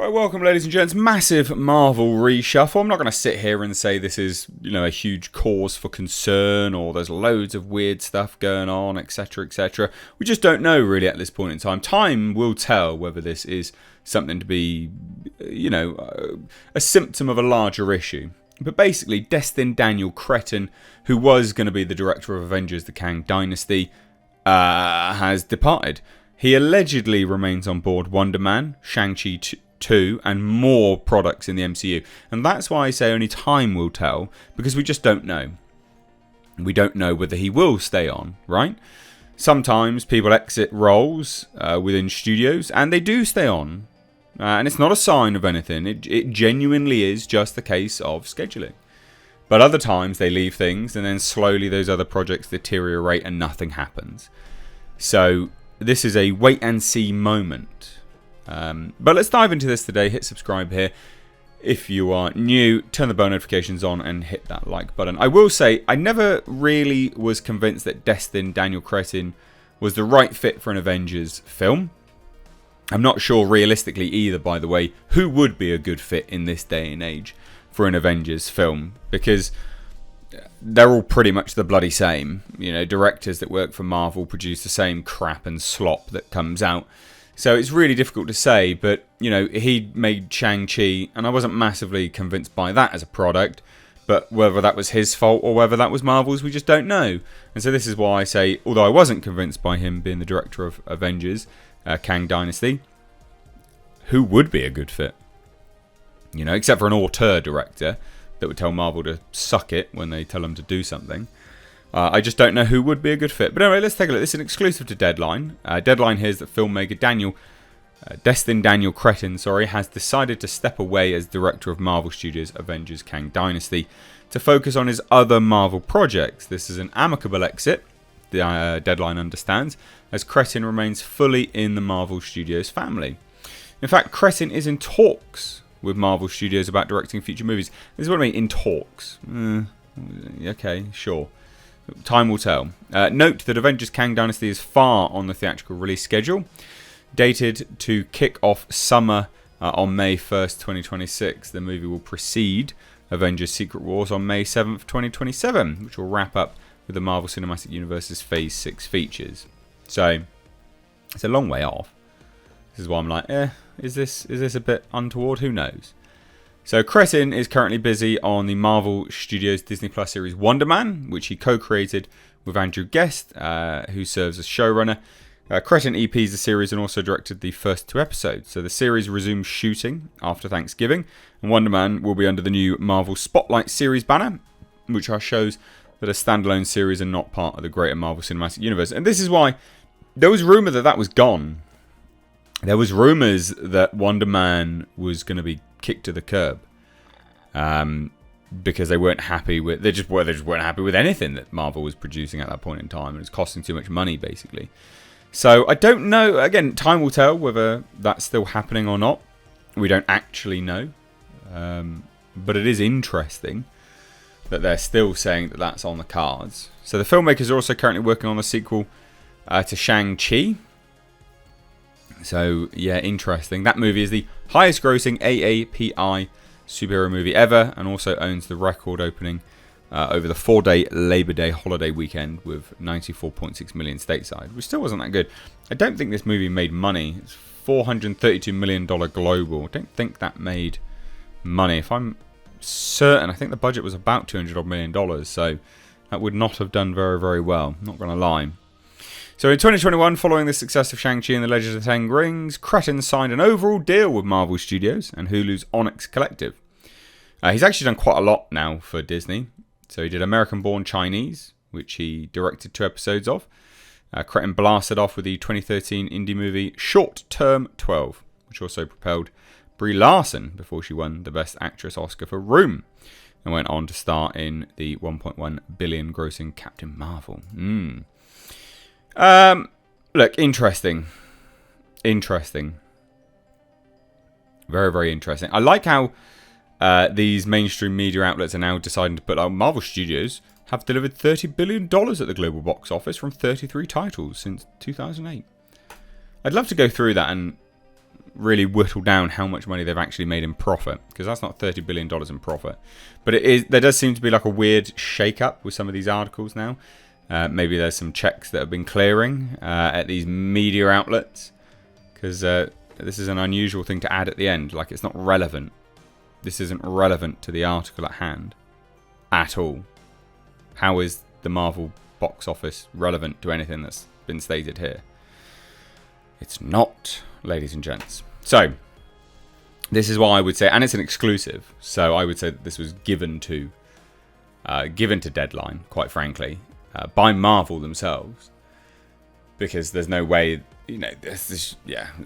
Right, welcome ladies and gents. Massive Marvel reshuffle. I'm not going to sit here and say this is, a huge cause for concern or there's loads of weird stuff going on, etc, etc. We just don't know really at this point in time. Time will tell whether this is something to be, a symptom of a larger issue. But basically, Destin Daniel Cretton, who was going to be the director of Avengers the Kang Dynasty, has departed. He allegedly remains on board Wonder Man, Shang-Chi 2 and more products in the MCU. And that's why I say only time will tell, because we just don't know. We don't know whether he will stay on, right? Sometimes people exit roles within studios and they do stay on. And it's not a sign of anything. It genuinely is just a case of scheduling. But other times they leave things and then slowly those other projects deteriorate and nothing happens. So this is a wait and see moment. But let's dive into this today. Hit subscribe here. If you are new, turn the bell notifications on and hit that like button. I will say, I never really was convinced that Destin Daniel Cretton was the right fit for an Avengers film. I'm not sure realistically either, by the way, who would be a good fit in this day and age for an Avengers film. Because they're all pretty much the bloody same. Directors that work for Marvel produce the same crap and slop that comes out. So it's really difficult to say, but, he made Shang-Chi, and I wasn't massively convinced by that as a product, but whether that was his fault or whether that was Marvel's, we just don't know. And so this is why I say, although I wasn't convinced by him being the director of Avengers, Kang Dynasty, who would be a good fit? Except for an auteur director that would tell Marvel to suck it when they tell them to do something. I just don't know who would be a good fit. But anyway, let's take a look. This is an exclusive to Deadline. Deadline here is that filmmaker Destin Daniel Cretton, has decided to step away as director of Marvel Studios' Avengers Kang Dynasty to focus on his other Marvel projects. This is an amicable exit, the Deadline understands, as Cretton remains fully in the Marvel Studios family. In fact, Cretton is in talks with Marvel Studios about directing future movies. This is what I mean, in talks. Okay, sure. Time will tell. Note that Avengers Kang Dynasty is far on the theatrical release schedule, dated to kick off summer on May 1st, 2026. The movie will precede Avengers Secret Wars on May 7th, 2027, which will wrap up with the Marvel Cinematic Universe's Phase 6 features. So, it's a long way off. This is why I'm like, is this a bit untoward? Who knows? So Cretton is currently busy on the Marvel Studios Disney Plus series Wonder Man, which he co-created with Andrew Guest, who serves as showrunner. Cretton EPs the series and also directed the first 2 episodes. So the series resumes shooting after Thanksgiving, and Wonder Man will be under the new Marvel Spotlight series banner, which are shows that are standalone series and not part of the greater Marvel Cinematic Universe. And this is why there was rumour that was gone. There was rumours that Wonder Man was going to be kicked to the curb because they weren't happy with they just weren't happy with anything that Marvel was producing at that point in time, and it's costing too much money basically. So I don't know. Again, time will tell whether that's still happening or not. We don't actually know, but it is interesting that they're still saying that that's on the cards. So the filmmakers are also currently working on a sequel to Shang-Chi. So, yeah, interesting. That movie is the highest grossing AAPI superhero movie ever, and also owns the record opening over the 4-day Labor Day holiday weekend with 94.6 million stateside, which still wasn't that good. I don't think this movie made money. It's $432 million global. I don't think that made money. If I'm certain, I think the budget was about $200 million, so that would not have done very, very well. Not going to lie. So in 2021, following the success of Shang-Chi and the Legend of the Ten Rings, Cretton signed an overall deal with Marvel Studios and Hulu's Onyx Collective. He's actually done quite a lot now for Disney. So he did American Born Chinese, which he directed 2 episodes of. Cretton blasted off with the 2013 indie movie Short Term 12, which also propelled Brie Larson before she won the Best Actress Oscar for Room, and went on to star in the 1.1 billion grossing Captain Marvel. Look, interesting. Very, very interesting. I like how these mainstream media outlets are now deciding to put out Marvel Studios have delivered $30 billion at the global box office from 33 titles since 2008. I'd love to go through that and really whittle down how much money they've actually made in profit, because that's not $30 billion in profit. But it is. There does seem to be like a weird shake-up with some of these articles now. Maybe there's some checks that have been clearing at these media outlets, because this is an unusual thing to add at the end. Like, it's not relevant. This isn't relevant to the article at hand at all. How is the Marvel box office relevant to anything that's been stated here? It's not, ladies and gents. So, this is what I would say, and it's an exclusive. So I would say that this was given to Deadline, quite frankly, by Marvel themselves, because there's no way, you know,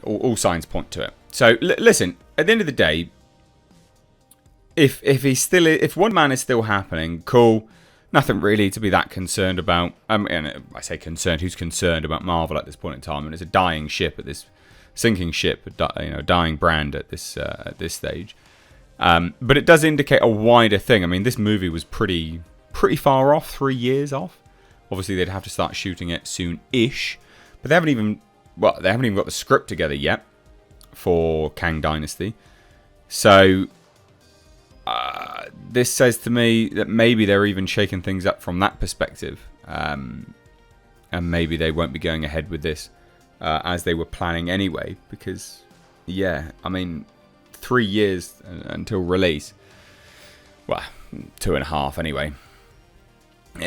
all signs point to it. So listen, at the end of the day, if One Man is still happening, cool. Nothing really to be that concerned about. And I say concerned. Who's concerned about Marvel at this point in time? And it's a dying ship at this, sinking ship, dying brand at this stage. But it does indicate a wider thing. I mean, this movie was pretty far off, 3 years off. Obviously, they'd have to start shooting it soon-ish, but they haven't even got the script together yet for Kang Dynasty. So this says to me that maybe they're even shaking things up from that perspective, and maybe they won't be going ahead with this as they were planning anyway. Because, yeah, I mean, 3 years until release. Well, 2.5 anyway.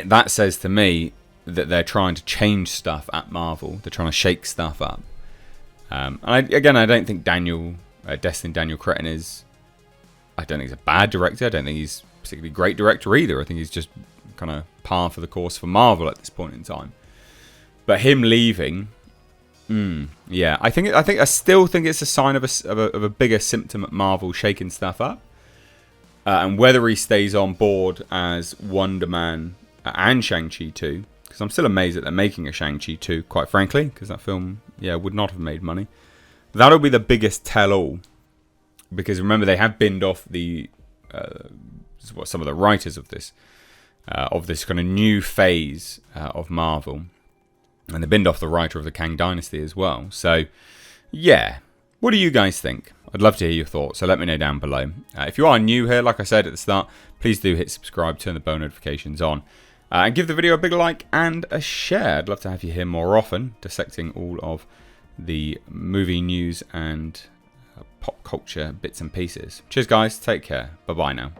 That says to me that they're trying to change stuff at Marvel. They're trying to shake stuff up. And I don't think Destin Daniel Cretton is... I don't think he's a bad director. I don't think he's a particularly great director either. I think he's just kind of par for the course for Marvel at this point in time. But him leaving... yeah, I still think it's a sign of a bigger symptom at Marvel shaking stuff up. And whether he stays on board as Wonder Man and Shang-Chi 2, because I'm still amazed that they're making a Shang-Chi 2, quite frankly, because that film, would not have made money. That'll be the biggest tell-all, because remember, they have binned off some of the writers of this kind of new phase of Marvel, and they binned off the writer of the Kang Dynasty as well. So, yeah, what do you guys think? I'd love to hear your thoughts, so let me know down below. If you are new here, like I said at the start, please do hit subscribe, turn the bell notifications on, and give the video a big like and a share. I'd love to have you here more often, dissecting all of the movie news and pop culture bits and pieces. Cheers, guys. Take care. Bye-bye now.